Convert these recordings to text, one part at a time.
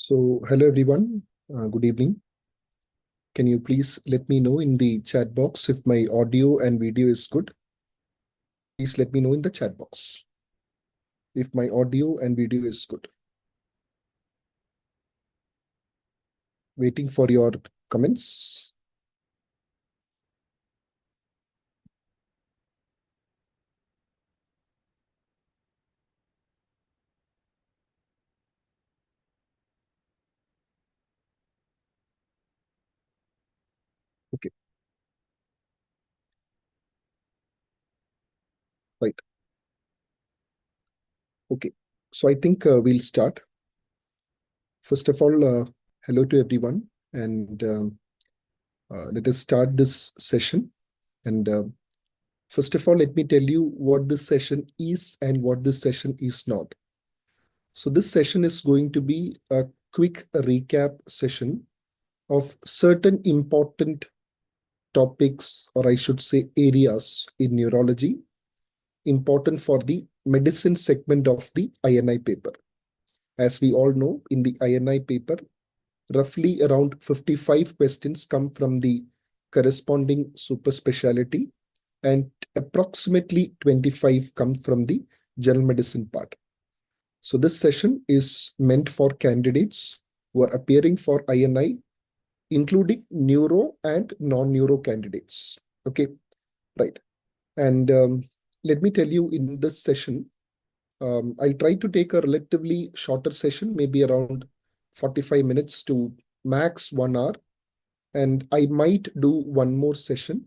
So, hello everyone. Good evening. Can you please let me know in the chat box if my audio and video is good? Please let me know in the chat box if my audio and video is good. Waiting for your comments. Okay, right. Okay. So I think we'll start. First of all, hello to everyone, and let us start this session. And first of all, let me tell you what this session is and what this session is not. So this session is going to be a quick recap session of certain important topics, or I should say areas in neurology, important for the medicine segment of the INI paper. As we all know, in the INI paper, roughly around 55 questions come from the corresponding super specialty, and approximately 25 come from the general medicine part. So this session is meant for candidates who are appearing for INI, including neuro and non-neuro candidates. Okay, right. And let me tell you, in this session, I'll try to take a relatively shorter session, maybe around 45 minutes to max 1 hour. And I might do one more session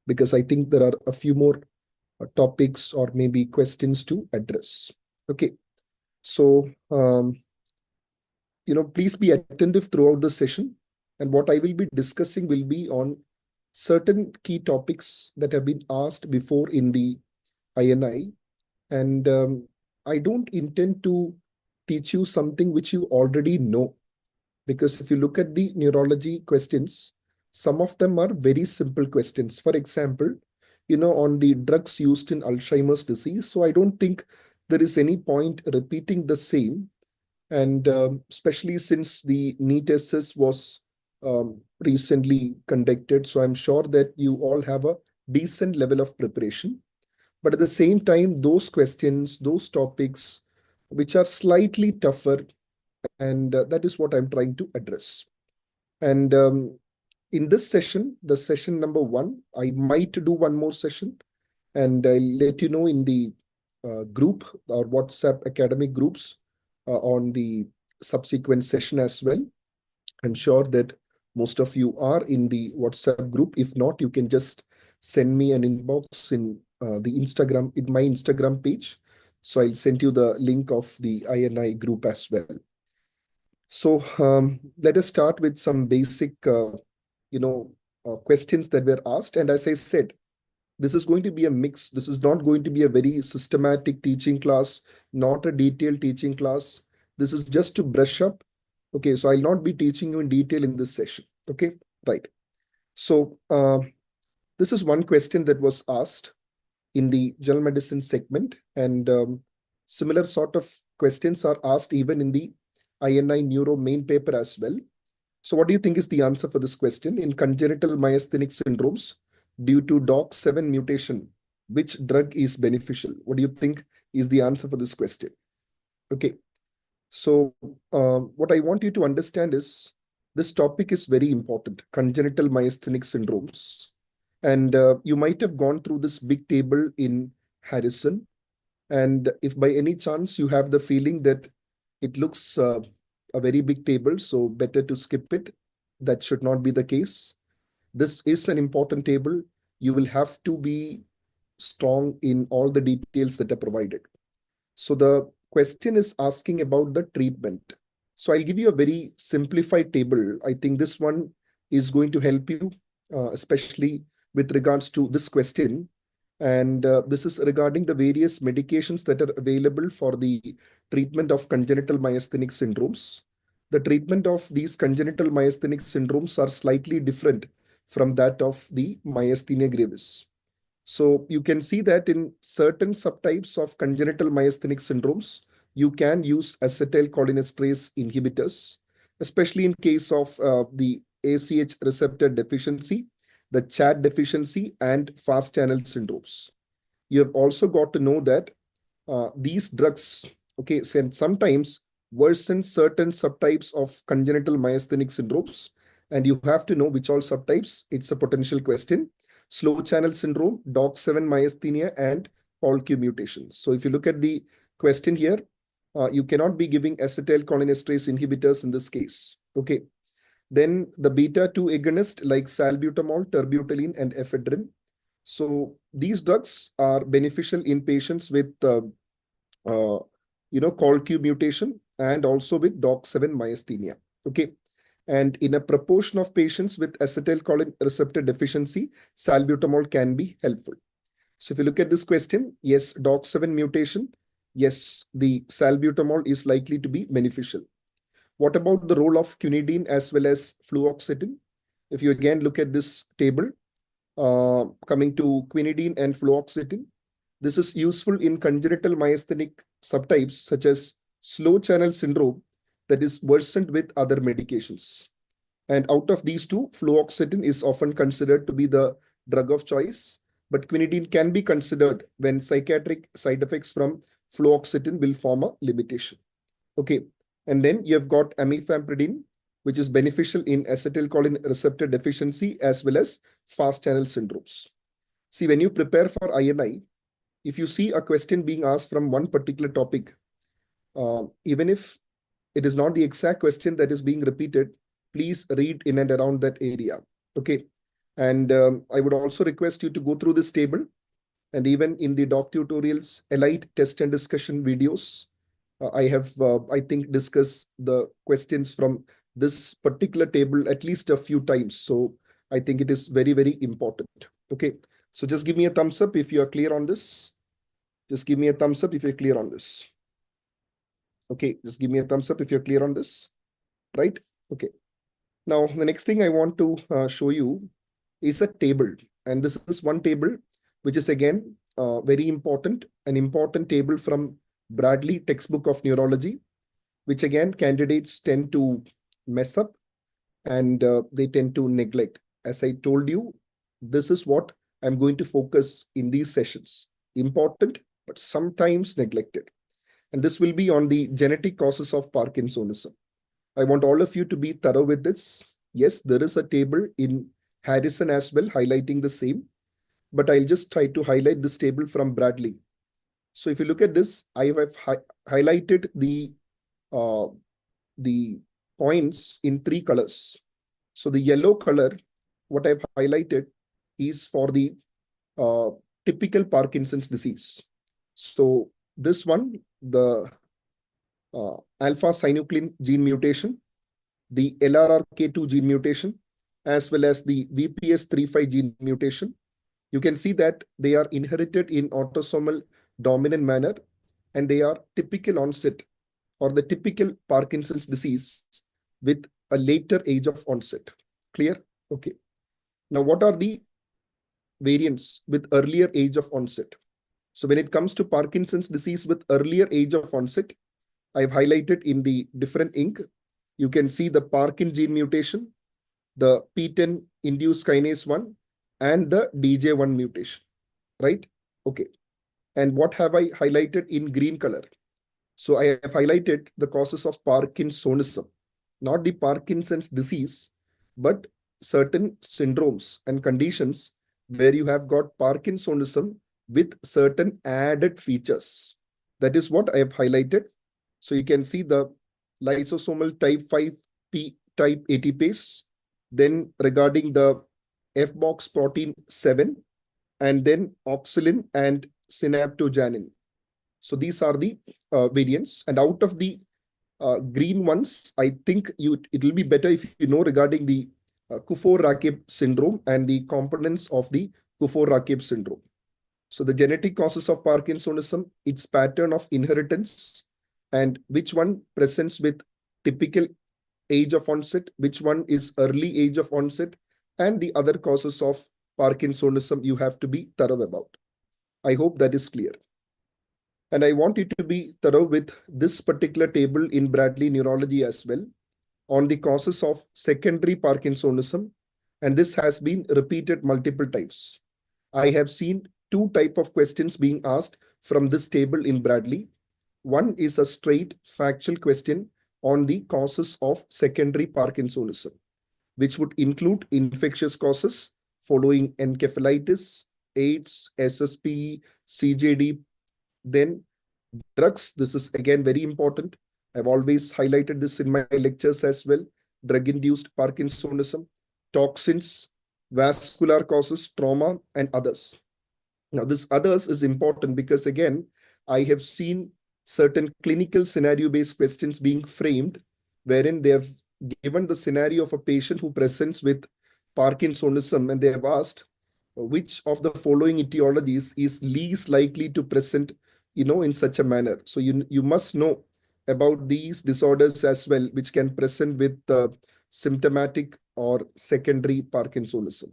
because I think there are a few more topics or maybe questions to address. Okay, so please be attentive throughout the session. And what I will be discussing will be on certain key topics that have been asked before in the INI. And I don't intend to teach you something which you already know. Because if you look at the neurology questions, some of them are very simple questions. For example, on the drugs used in Alzheimer's disease. So I don't think there is any point repeating the same. And especially since the NEET SS was recently conducted. So I'm sure that you all have a decent level of preparation. But at the same time, those questions, those topics, which are slightly tougher, and that is what I'm trying to address. And in this session, the session number 1, I might do one more session, and I'll let you know in the group or WhatsApp academic groups on the subsequent session as well. I'm sure that most of you are in the WhatsApp group. If not, you can just send me an inbox in my Instagram page. So I'll send you the link of the INI group as well. So let us start with some basic, questions that were asked. And as I said, this is going to be a mix. This is not going to be a very systematic teaching class, not a detailed teaching class. This is just to brush up. Okay, so I'll not be teaching you in detail in this session. Okay, right. So this is one question that was asked in the general medicine segment, and similar sort of questions are asked even in the INI neuro main paper as well. So what do you think is the answer for this question? In congenital myasthenic syndromes, due to DOX7 mutation, which drug is beneficial? What do you think is the answer for this question? Okay. So what I want you to understand is this topic is very important, congenital myasthenic syndromes. And you might have gone through this big table in Harrison. And if by any chance you have the feeling that it looks a very big table, so better to skip it, that should not be the case. This is an important table. You will have to be strong in all the details that are provided. So the question is asking about the treatment. So I'll give you a very simplified table. I think this one is going to help you, especially with regards to this question. And this is regarding the various medications that are available for the treatment of congenital myasthenic syndromes. The treatment of these congenital myasthenic syndromes are slightly different from that of the myasthenia gravis. So you can see that in certain subtypes of congenital myasthenic syndromes, you can use acetylcholinesterase inhibitors, especially in case of the ACH receptor deficiency, the CHAD deficiency, and fast channel syndromes. You have also got to know that these drugs, okay, sometimes worsen certain subtypes of congenital myasthenic syndromes, and you have to know which all subtypes. It's a potential question. Slow channel syndrome, DOC7 myasthenia, and POLQ mutations. So if you look at the question here, you cannot be giving acetylcholinesterase inhibitors in this case. Okay. Then the beta-2 agonist like salbutamol, terbutaline, and ephedrine. So these drugs are beneficial in patients with COLQ mutation and also with DOC7 myasthenia. Okay. And in a proportion of patients with acetylcholine receptor deficiency, salbutamol can be helpful. So if you look at this question, yes, DOC7 mutation, yes, the salbutamol is likely to be beneficial. What about the role of quinidine as well as fluoxetine? If you again look at this table, coming to quinidine and fluoxetine, this is useful in congenital myasthenic subtypes such as slow channel syndrome that is worsened with other medications. And out of these two, fluoxetine is often considered to be the drug of choice, but quinidine can be considered when psychiatric side effects from fluoxetine will form a limitation. Okay, and then you have got amifampridine, which is beneficial in acetylcholine receptor deficiency as well as fast channel syndromes. See, when you prepare for INI, if you see a question being asked from one particular topic, even if it is not the exact question that is being repeated, please read in and around that area. Okay. And I would also request you to go through this table, and even in the DocTutorials Elite test and discussion videos, I have, I think, discussed the questions from this particular table at least a few times. So I think it is very, very important. Okay. So just give me a thumbs up if you are clear on this. Just give me a thumbs up if you're clear on this. Okay. Just give me a thumbs up if you're clear on this. Right? Okay. Now, the next thing I want to show you is a table. And this is one table, which is again very important, an important table from Bradley textbook of neurology, which again candidates tend to mess up and they tend to neglect. As I told you, this is what I'm going to focus in these sessions. Important, but sometimes neglected. And this will be on the genetic causes of Parkinsonism. I want all of you to be thorough with this. Yes, there is a table in Harrison as well highlighting the same, but I'll just try to highlight this table from Bradley. So if you look at this, I have highlighted the points in 3 colors. So the yellow color, what I've highlighted is for the typical Parkinson's disease. So this one, the alpha-synuclein gene mutation, the LRRK2 gene mutation, as well as the VPS35 gene mutation. You can see that they are inherited in autosomal dominant manner, and they are typical onset or the typical Parkinson's disease with a later age of onset. Clear? Okay. Now, what are the variants with earlier age of onset? So when it comes to Parkinson's disease with earlier age of onset, I've highlighted in the different ink. You can see the Parkin gene mutation, the P10 induced kinase 1, and the DJ1 mutation, right? Okay. And what have I highlighted in green color? So I have highlighted the causes of Parkinsonism, not the Parkinson's disease, but certain syndromes and conditions where you have got Parkinsonism with certain added features. That is what I have highlighted. So you can see the lysosomal type 5P type ATPase, then regarding the FBOX protein 7, and then oxalin and synaptogenin. So these are the variants. And out of the green ones, I think it will be better if you know regarding the Kufor-Rakib syndrome and the components of the Kufor-Rakib syndrome. So the genetic causes of Parkinsonism, its pattern of inheritance, and which one presents with typical age of onset, which one is early age of onset, and the other causes of Parkinsonism you have to be thorough about. I hope that is clear. And I want you to be thorough with this particular table in Bradley Neurology as well on the causes of secondary Parkinsonism. And this has been repeated multiple times. I have seen two types of questions being asked from this table in Bradley. One is a straight factual question on the causes of secondary Parkinsonism, which would include infectious causes following encephalitis, AIDS, SSP, CJD, then drugs. This is again very important. I've always highlighted this in my lectures as well. Drug-induced Parkinsonism, toxins, vascular causes, trauma, and others. Now, this others is important because, again, I have seen certain clinical scenario-based questions being framed wherein they have given the scenario of a patient who presents with Parkinsonism and they have asked which of the following etiologies is least likely to present, in such a manner. So you must know about these disorders as well, which can present with symptomatic or secondary Parkinsonism,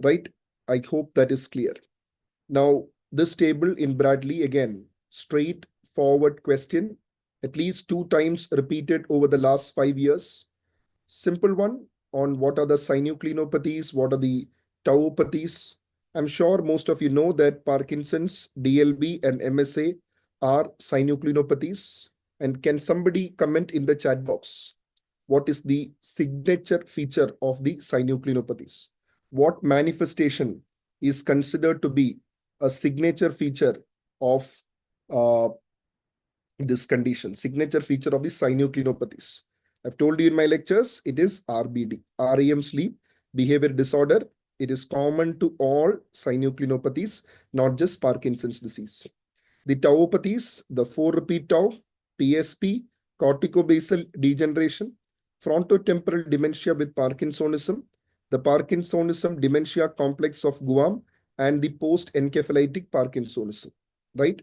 right? I hope that is clear. Now, this table in Bradley, again, straightforward question, at least 2 times repeated over the last 5 years. Simple one on what are the synucleinopathies, what are the tauopathies. I'm sure most of you know that Parkinson's, DLB, and MSA are synucleinopathies. And can somebody comment in the chat box? What is the signature feature of the synucleinopathies? What manifestation is considered to be a signature feature of this condition, signature feature of the synucleinopathies? I've told you in my lectures, it is RBD, REM sleep behavior disorder. It is common to all synucleinopathies, not just Parkinson's disease. The tauopathies, the 4-repeat tau, PSP, corticobasal degeneration, frontotemporal dementia with Parkinsonism, the Parkinsonism dementia complex of Guam, and the post-encephalitic Parkinsonism, right?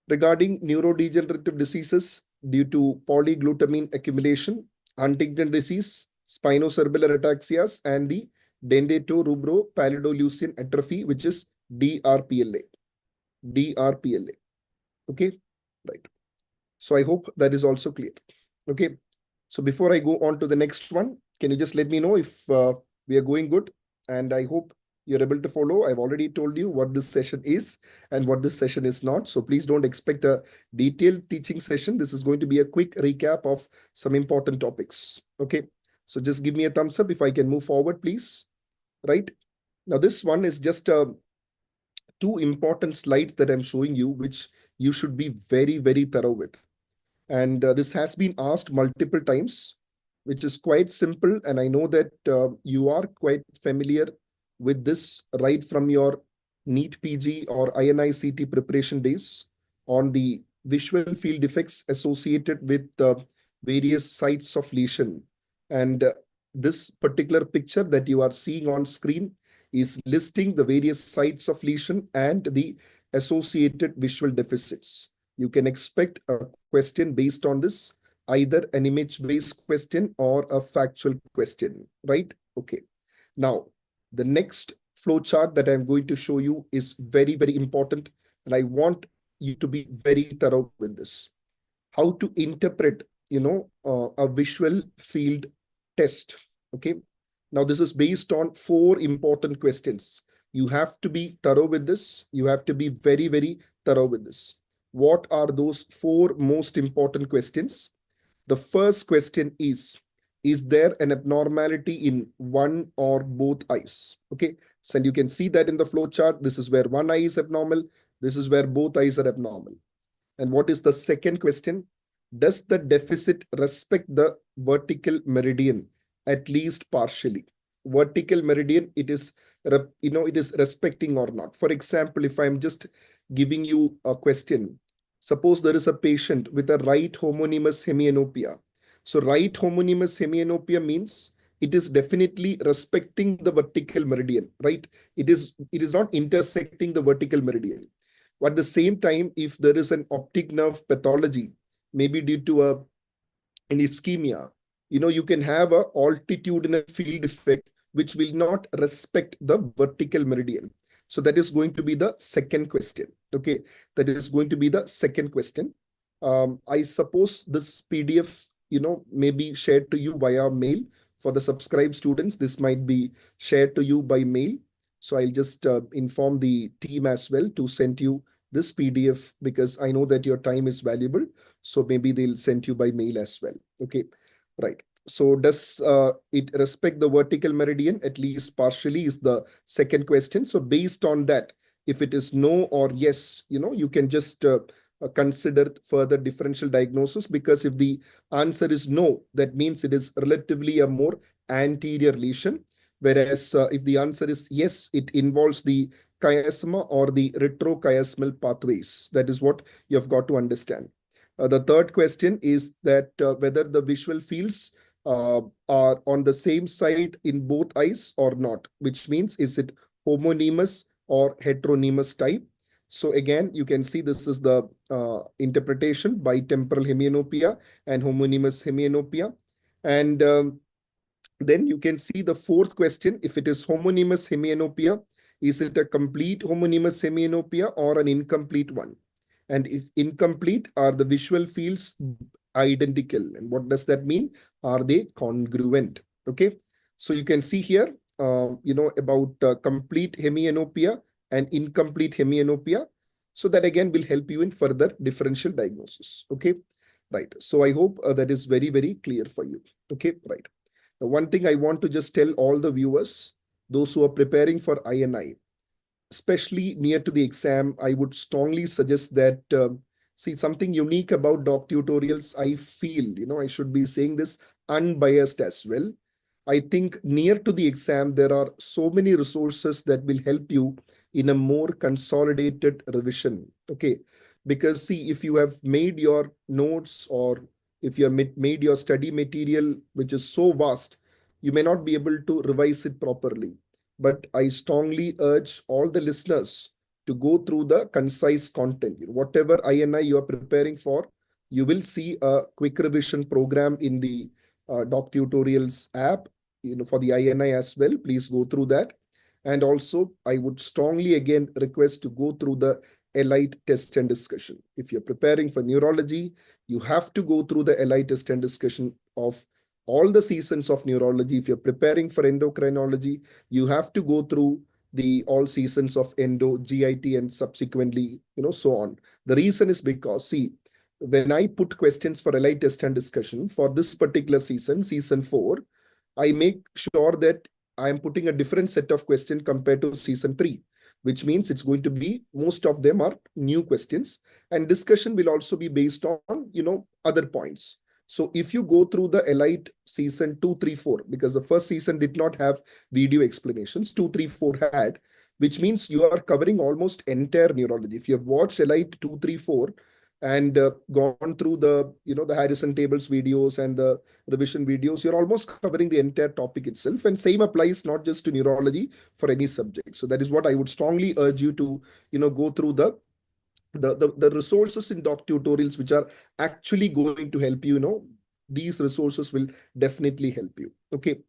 Regarding neurodegenerative diseases due to polyglutamine accumulation, Huntington disease, spinocerebellar ataxias, and the dentatorubropallidoleucine atrophy, which is DRPLA. DRPLA. Okay, right. So I hope that is also clear. Okay. So before I go on to the next one, can you just let me know if we are going good? And I hope you're able to follow. I've already told you what this session is and what this session is not. So please don't expect a detailed teaching session. This is going to be a quick recap of some important topics. Okay. So just give me a thumbs up if I can move forward, please. Right. Now, this one is just 2 important slides that I'm showing you, which you should be very, very thorough with. And this has been asked multiple times, which is quite simple. And I know that you are quite familiar with this right from your NEET PG or INICT preparation days on the visual field defects associated with various sites of lesion. And this particular picture that you are seeing on screen is listing the various sites of lesion and the associated visual deficits. You can expect a question based on this, either an image-based question or a factual question, right? Okay. Now, the next flowchart that I'm going to show you is very, very important. And I want you to be very thorough with this. How to interpret, a visual field test. Okay. Now, this is based on 4 important questions. You have to be thorough with this. You have to be very, very thorough with this. What are those 4 most important questions? The first question is there an abnormality in one or both eyes? Okay, so you can see that in the flow chart. This is where one eye is abnormal. This is where both eyes are abnormal. And what is the second question? Does the deficit respect the vertical meridian, at least partially? Vertical meridian, it is respecting or not. For example, if I'm just giving you a question, suppose there is a patient with a right homonymous hemianopia. So right homonymous hemianopia means it is definitely respecting the vertical meridian, right? It is not intersecting the vertical meridian. At the same time, if there is an optic nerve pathology, maybe due to an ischemia, you can have a altitudinal field effect which will not respect the vertical meridian. So that is going to be the second question. Okay, that is going to be the second question. I suppose this PDF, may be shared to you via mail. For the subscribed students, this might be shared to you by mail. So I'll just inform the team as well to send you this PDF, because I know that your time is valuable. So maybe they'll send you by mail as well. Okay, right. So does it respect the vertical meridian at least partially is the second question. So based on that, if it is no or yes, you can just consider further differential diagnosis, because if the answer is no, that means it is relatively a more anterior lesion. Whereas if the answer is yes, it involves the chiasma or the retrochiasmal pathways. That is what you have got to understand. The third question is that whether the visual fields are on the same side in both eyes or not, which means is it homonymous or heteronymous type. So again, you can see this is the interpretation by temporal hemianopia and homonymous hemianopia. And then you can see the fourth question. If it is homonymous hemianopia, is it a complete homonymous hemianopia or an incomplete one? And if incomplete, are the visual fields identical? And what does that mean? Are they congruent? Okay. So you can see here, about complete hemianopia and incomplete hemianopia. So that again will help you in further differential diagnosis. Okay. Right. So I hope that is very, very clear for you. Okay. Right. The one thing I want to just tell all the viewers, those who are preparing for INI, especially near to the exam, I would strongly suggest that, see, something unique about DocTutorials, I feel, I should be saying this unbiased as well. I think near to the exam, there are so many resources that will help you in a more consolidated revision. Okay. Because see, if you have made your notes or if you have made your study material, which is so vast, you may not be able to revise it properly. But I strongly urge all the listeners to go through the concise content. Whatever INI you are preparing for, you will see a quick revision program in the DocTutorials app, for the INI as well. Please go through that. And also, I would strongly again request to go through the ELITE test and discussion. If you're preparing for neurology, you have to go through the ELITE test and discussion of all the seasons of neurology. If you're preparing for endocrinology, you have to go through the all seasons of endo, GIT, and subsequently, so on. The reason is because, see, when I put questions for ELITE test and discussion for this particular season, season 4, I make sure that I am putting a different set of questions compared to season 3, which means it's going to be, most of them are new questions, and discussion will also be based on, other points. So if you go through the ELITE season 2, 3, 4, because the first season did not have video explanations, 2, 3, 4 had, which means you are covering almost entire neurology. If you have watched ELITE 2, 3, 4 and gone through the, the Harrison tables videos and the revision videos, you're almost covering the entire topic itself. And same applies not just to neurology, for any subject. So that is what I would strongly urge you to, go through the resources in DocTutorials, which are actually going to help you. These resources will definitely help you. Okay,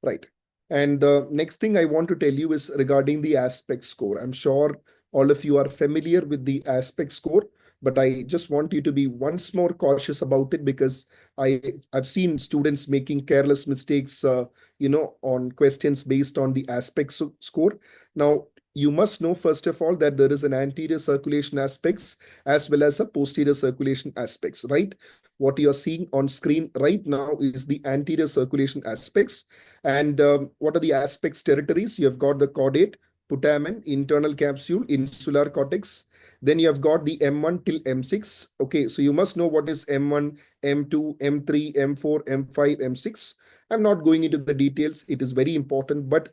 right. And the next thing I want to tell you is regarding the aspect score. I'm sure all of you are familiar with the aspect score, but I just want you to be once more cautious about it, because I've seen students making careless mistakes, on questions based on the aspect score. Now, you must know, first of all, that there is an anterior circulation aspects as well as a posterior circulation aspects, right? What you're seeing on screen right now is the anterior circulation aspects. And what are the aspects territories? You have got the caudate, putamen, internal capsule, insular cortex. Then you have got the M1 till M6. Okay, so you must know what is M1, M2, M3, M4, M5, M6. I'm not going into the details. It is very important. But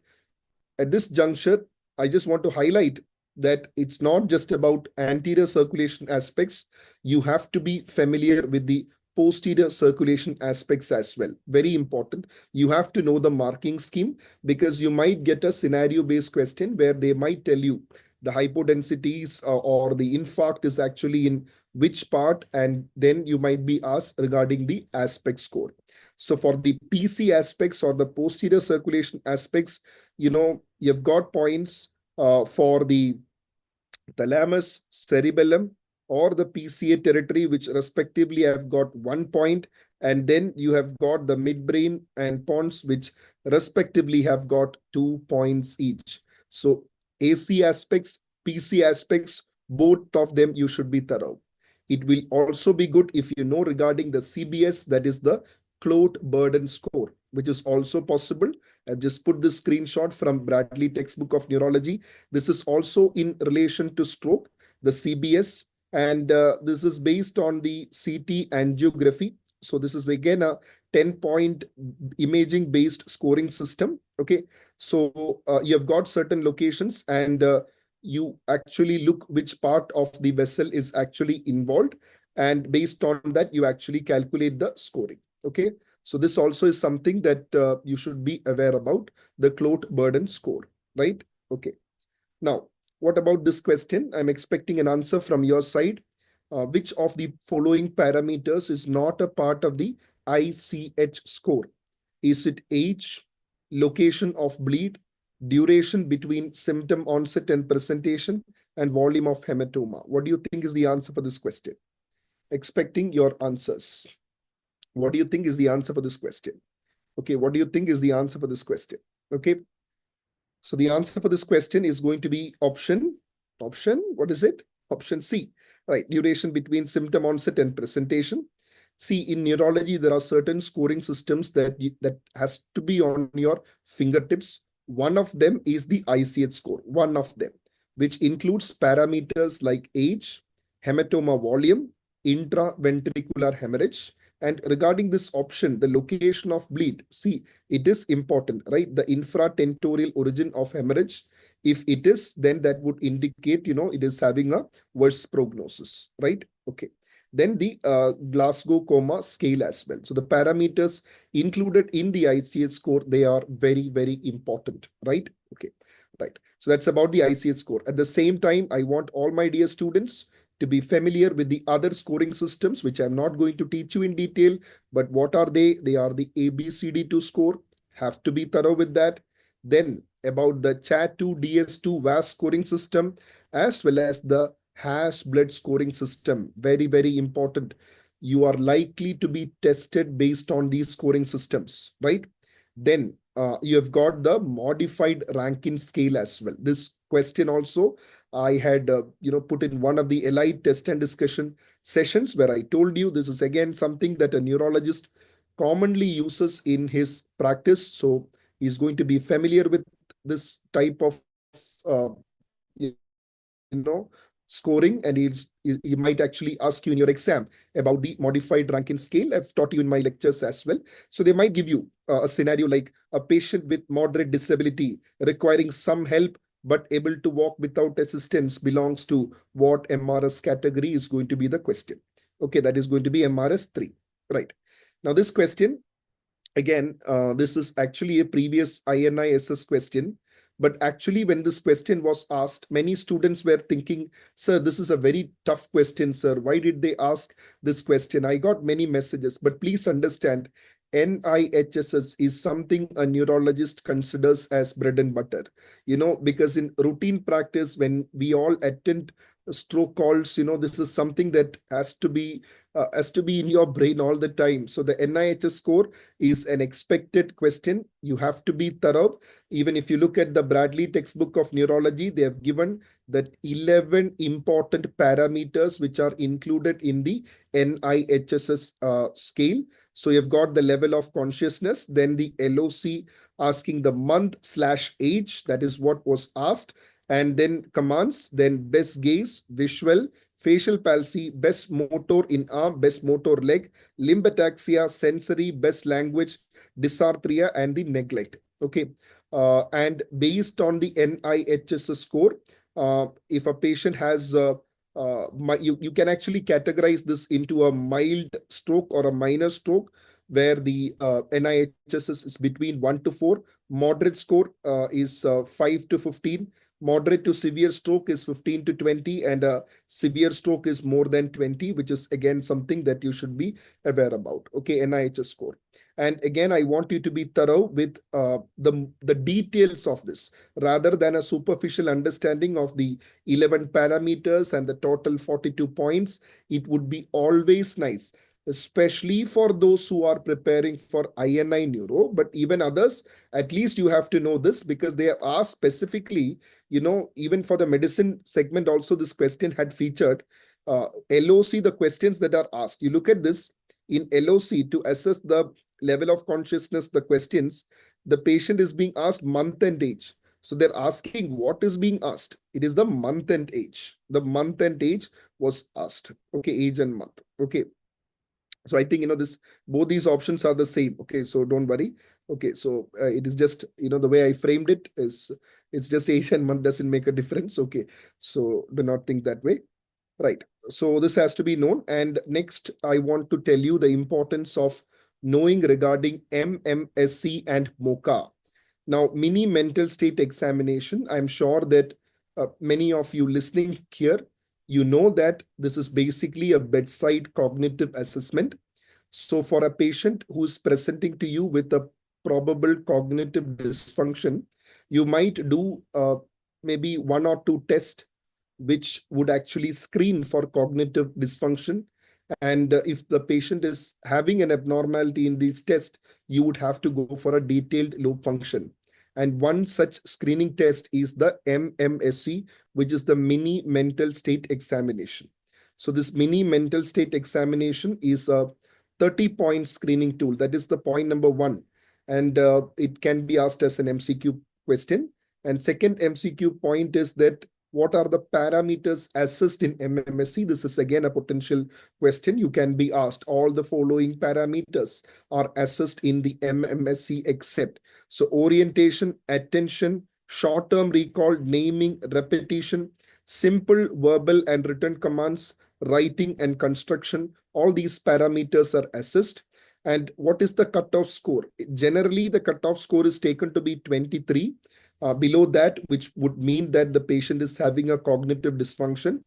at this juncture, I just want to highlight that it's not just about anterior circulation aspects. You have to be familiar with the posterior circulation aspects as well. Very important. You have to know the marking scheme, because you might get a scenario-based question where they might tell you the hypodensities or the infarct is actually in which part, and then you might be asked regarding the aspect score. So for the PC aspects or the posterior circulation aspects, you've got points for the thalamus, cerebellum, or the PCA territory, which respectively have got 1 point, and then you have got the midbrain and pons, which respectively have got 2 points each. So AC aspects, PC aspects, both of them you should be thorough. It will also be good if you know regarding the CBS, that is the clot burden score, which is also possible. I've just put this screenshot from Bradley textbook of neurology. This is also in relation to stroke, the CBS, and this is based on the CT angiography. So this is again a 10-point imaging based scoring system. Okay, so you have got certain locations, and you actually look which part of the vessel is actually involved, and based on that you actually calculate the scoring. Okay, so this also is something that you should be aware about, the clot burden score, right? Okay. Now, what about this question? I'm expecting an answer from your side. Which of the following parameters is not a part of the ICH score? Is it age, location of bleed, duration between symptom onset and presentation, and volume of hematoma? What do you think is the answer for this question? Expecting your answers. What do you think is the answer for this question? Okay, what do you think is the answer for this question? Okay, so the answer for this question is going to be option, what is it? Option C, right? Duration between symptom onset and presentation. See, in neurology, there are certain scoring systems that has to be on your fingertips. One of them is the ICH score, one of them, which includes parameters like age, hematoma volume, intraventricular hemorrhage. And regarding this option, the location of bleed, see, it is important, right? The infratentorial origin of hemorrhage. If it is, then that would indicate, it is having a worse prognosis, right? Okay. Then the Glasgow Coma scale as well. So the parameters included in the ICH score, they are very, very important, right? Okay, right. So that's about the ICH score. At the same time, I want all my dear students to be familiar with the other scoring systems, which I'm not going to teach you in detail. But what are they? They are the ABCD2 score. Have to be thorough with that. Then about the CHA2 DS2 VAS scoring system, as well as the HAS blood scoring system. Very, very important. You are likely to be tested based on these scoring systems, right? Then you have got the modified Rankin scale as well. This question also I had put in one of the elite test and discussion sessions, where I told you this is again something that a neurologist commonly uses in his practice. So he's going to be familiar with this type of scoring, and he might actually ask you in your exam about the modified Rankin scale. I've taught you in my lectures as well. So they might give you a scenario like a patient with moderate disability requiring some help but able to walk without assistance belongs to what MRS category is going to be the question. Okay, that is going to be MRS 3, right? Now this question, again, this is actually a previous INISS question. But actually, when this question was asked, many students were thinking, sir, this is a very tough question, sir. Why did they ask this question? I got many messages, but please understand, NIHSS is something a neurologist considers as bread and butter, because in routine practice, when we all attend stroke calls, this is something that has to be in your brain all the time. So the NIHS score is an expected question. You have to be thorough. Even if you look at the Bradley textbook of neurology, they have given that 11 important parameters which are included in the NIHSS scale. So you've got the level of consciousness, then the LOC asking the month/age, that is what was asked, and then commands, then best gaze, visual, facial palsy, best motor in arm, best motor leg, limb ataxia, sensory, best language, dysarthria, and the neglect. Okay. And based on the NIHSS score, if a patient has you can actually categorize this into a mild stroke or a minor stroke, where the NIHSS is between 1 to 4. Moderate score is 5 to 15. Moderate to severe stroke is 15 to 20, and a severe stroke is more than 20, which is again something that you should be aware about. Okay, NIHS score. And again, I want you to be thorough with the details of this rather than a superficial understanding of the 11 parameters and the total 42 points. It would be always nice, especially for those who are preparing for INI neuro, but even others, at least you have to know this because they are asked specifically, even for the medicine segment also this question had featured. LOC, the questions that are asked. You look at this in LOC to assess the level of consciousness, the questions, the patient is being asked month and age. So they're asking what is being asked. It is the month and age. The month and age was asked. Okay, age and month. Okay. So I think, both these options are the same. Okay, so don't worry. Okay, so it is just, the way I framed it is, it's just age and month doesn't make a difference. Okay, so do not think that way. Right. So this has to be known. And next, I want to tell you the importance of knowing regarding MMSC and MOCA. Now, mini mental state examination, I'm sure that many of you listening here, you know that this is basically a bedside cognitive assessment. So for a patient who is presenting to you with a probable cognitive dysfunction, you might do maybe one or two tests which would actually screen for cognitive dysfunction. And if the patient is having an abnormality in these tests, you would have to go for a detailed loop function. And one such screening test is the MMSC, which is the mini mental state examination. So this mini mental state examination is a 30-point screening tool. That is the point number one. And it can be asked as an MCQ question. And second MCQ point is that what are the parameters assessed in MMSC? This is again a potential question. You can be asked all the following parameters are assessed in the MMSC except. So orientation, attention, short-term recall, naming, repetition, simple verbal and written commands, writing and construction. All these parameters are assessed. And what is the cutoff score? Generally, the cutoff score is taken to be 23. Below that, which would mean that the patient is having a cognitive dysfunction.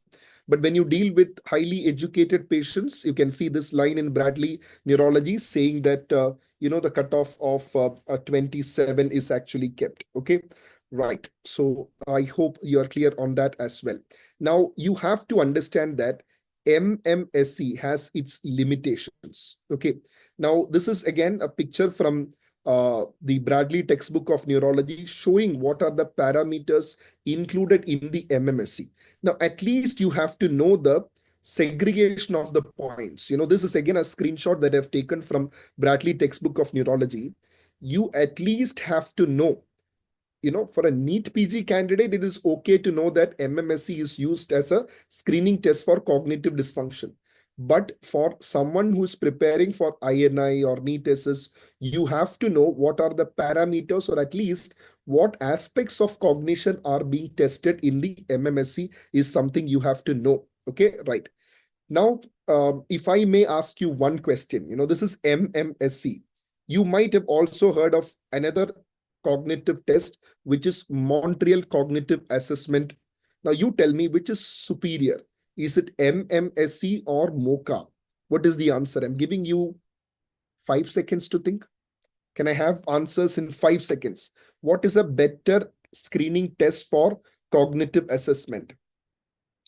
But when you deal with highly educated patients, you can see this line in Bradley Neurology saying that, the cutoff of 27 is actually kept. Okay, right. So I hope you are clear on that as well. Now, you have to understand that MMSC has its limitations. Okay, now this is again a picture from the Bradley textbook of neurology showing what are the parameters included in the MMSC. Now, at least you have to know the segregation of the points. This is again a screenshot that I've taken from Bradley textbook of neurology. You at least have to know, for a NEET PG candidate, it is okay to know that MMSC is used as a screening test for cognitive dysfunction. But for someone who's preparing for INI or NEET SS, you have to know what are the parameters or at least what aspects of cognition are being tested in the MMSC is something you have to know. Okay, right. Now, if I may ask you one question, this is MMSC. You might have also heard of another cognitive test, which is Montreal Cognitive Assessment. Now, you tell me which is superior. Is it MMSC or MOCA? What is the answer? I'm giving you 5 seconds to think. Can I have answers in 5 seconds? What is a better screening test for cognitive assessment?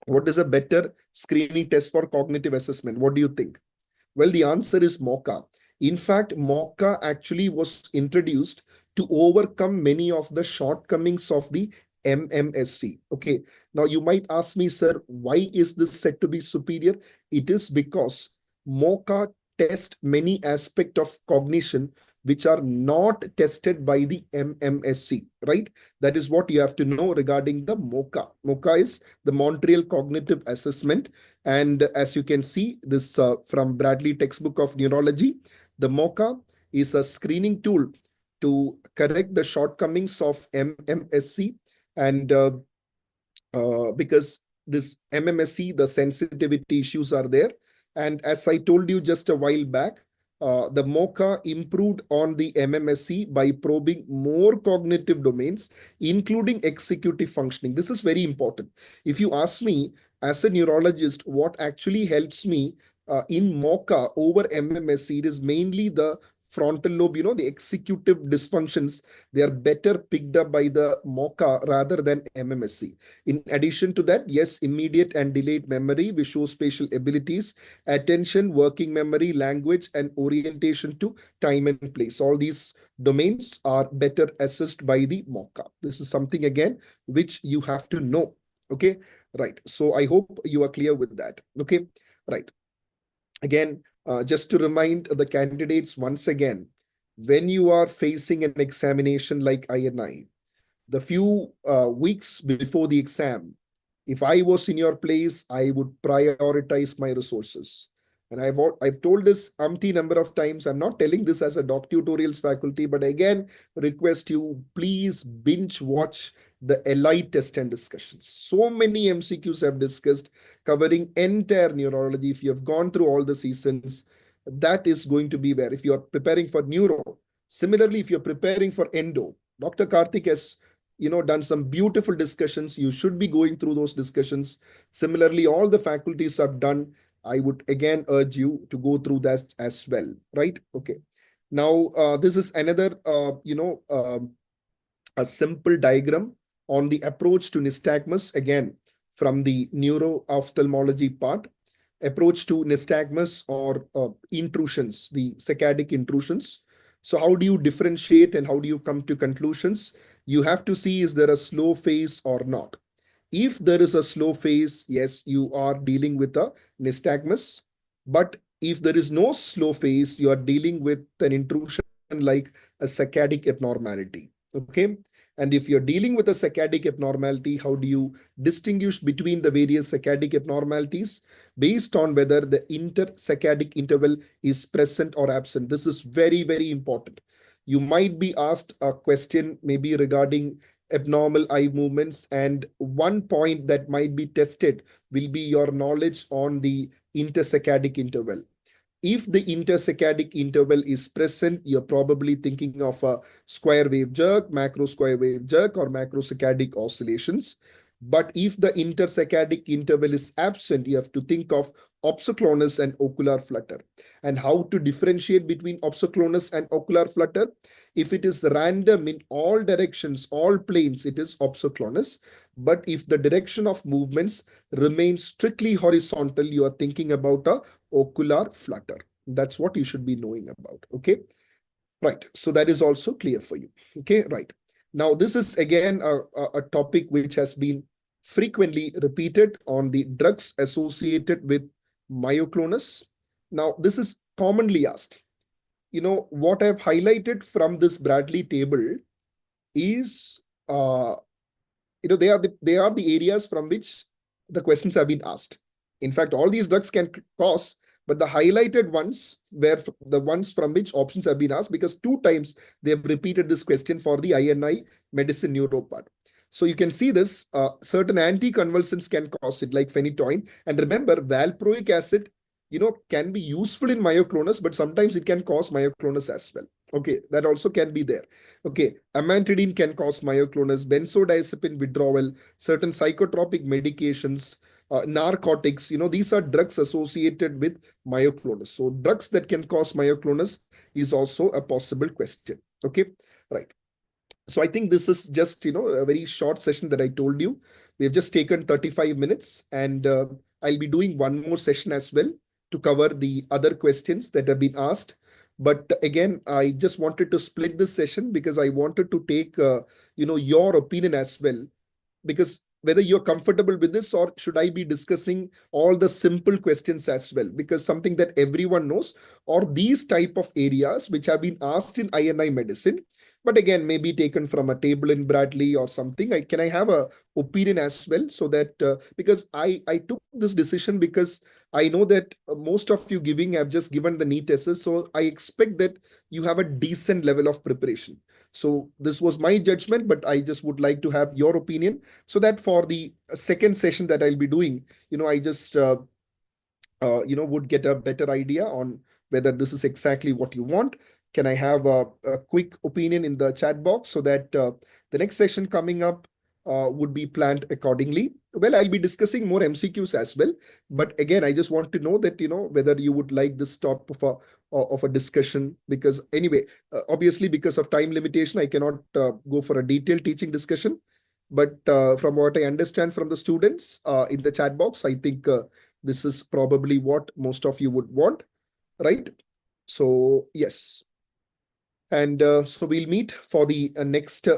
What is a better screening test for cognitive assessment? What do you think? Well, the answer is MOCA. In fact, MOCA actually was introduced to overcome many of the shortcomings of the MMSC. Okay, now you might ask me, sir, why is this said to be superior? It is because MOCA tests many aspects of cognition which are not tested by the MMSC, right? That is what you have to know regarding the MOCA. MOCA is the Montreal Cognitive Assessment. And as you can see, this from Bradley textbook of neurology, the MOCA is a screening tool to correct the shortcomings of MMSC. And because this MMSC, the sensitivity issues are there. And as I told you just a while back, the MOCA improved on the MMSC by probing more cognitive domains, including executive functioning. This is very important. If you ask me, as a neurologist, what actually helps me in MOCA over MMSC, it is mainly the frontal lobe, the executive dysfunctions, they are better picked up by the MOCA rather than MMSE. In addition to that, yes, immediate and delayed memory, visuospatial abilities, attention, working memory, language, and orientation to time and place. All these domains are better assessed by the MOCA. This is something, again, which you have to know. Okay, right. So I hope you are clear with that. Okay, right. Again, just to remind the candidates once again, when you are facing an examination like INI, the few weeks before the exam, if I was in your place, I would prioritize my resources. And I've told this umpty number of times. I'm not telling this as a DocTutorials faculty, but again, request you please binge watch the LI test and discussions. So many MCQs have discussed covering entire neurology. If you have gone through all the seasons, that is going to be where if you're preparing for neuro. Similarly, if you're preparing for endo, Dr. Karthik has done some beautiful discussions. You should be going through those discussions. Similarly, all the faculties have done. I would again urge you to go through that as well, right? Okay. Now, this is another, a simple diagram on the approach to nystagmus, again, from the neuro-ophthalmology part. Approach to nystagmus or intrusions, the saccadic intrusions. So how do you differentiate and how do you come to conclusions? You have to see, is there a slow phase or not? If there is a slow phase, yes, you are dealing with a nystagmus. But if there is no slow phase, you are dealing with an intrusion like a saccadic abnormality. Okay. And if you're dealing with a saccadic abnormality, how do you distinguish between the various saccadic abnormalities based on whether the intersaccadic interval is present or absent? This is very, very important. You might be asked a question maybe regarding abnormal eye movements, and one point that might be tested will be your knowledge on the intersaccadic interval. If the intersaccadic interval is present, you're probably thinking of a square wave jerk, macro square wave jerk, or macrosaccadic oscillations. But if the intersaccadic interval is absent, you have to think of opsoclonus and ocular flutter. And how to differentiate between opsoclonus and ocular flutter? If it is random in all directions, all planes, it is opsoclonus. But if the direction of movements remains strictly horizontal, you are thinking about a ocular flutter. That's what you should be knowing about. Okay, right. So that is also clear for you. Okay, right. Now, this is again a topic which has been frequently repeated on the drugs associated with myoclonus. Now, this is commonly asked. What I've highlighted from this Bradley table is, they are the areas from which the questions have been asked. In fact, all these drugs can cause, but the highlighted ones were the ones from which options have been asked, because 2 times they have repeated this question for the INI medicine neuro part. So you can see this, certain anticonvulsants can cause it, like phenytoin. And remember, valproic acid, can be useful in myoclonus, but sometimes it can cause myoclonus as well. Okay, that also can be there. Okay, amantadine can cause myoclonus, benzodiazepine withdrawal, certain psychotropic medications, narcotics, these are drugs associated with myoclonus. So drugs that can cause myoclonus is also a possible question. Okay, right. So I think this is just, a very short session that I told you. We have just taken 35 minutes, and I'll be doing one more session as well to cover the other questions that have been asked. But again, I just wanted to split this session because I wanted to take, your opinion as well, because whether you're comfortable with this, or should I be discussing all the simple questions as well, because something that everyone knows, or these type of areas which have been asked in INI medicine, but again, maybe taken from a table in Bradley or something. Can I have a opinion as well, so that because I took this decision because I know that most of you have just given the NEET tests, so I expect that you have a decent level of preparation. So this was my judgment, but I just would like to have your opinion, so that for the second session that I'll be doing, I just would get a better idea on whether this is exactly what you want. Can I have a quick opinion in the chat box, so that the next session coming up would be planned accordingly? Well, I'll be discussing more MCQs as well. But again, I just want to know that, whether you would like this type of a discussion, because anyway, obviously because of time limitation, I cannot go for a detailed teaching discussion. But from what I understand from the students in the chat box, I think this is probably what most of you would want, right? So yes. And so we'll meet for the next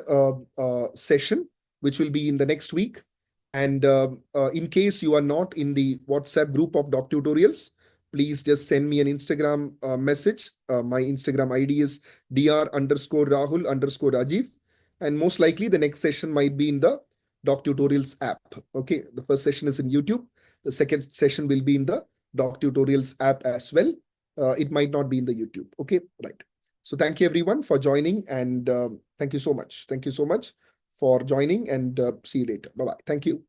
session, which will be in the next week. And in case you are not in the WhatsApp group of DocTutorials, please just send me an Instagram message. My Instagram ID is dr_Rahul_Rajeev. And most likely the next session might be in the DocTutorials app. Okay, the first session is in YouTube. The second session will be in the DocTutorials app as well. It might not be in the YouTube. Okay, right. So thank you everyone for joining, and thank you so much. Thank you so much for joining, and see you later. Bye-bye. Thank you.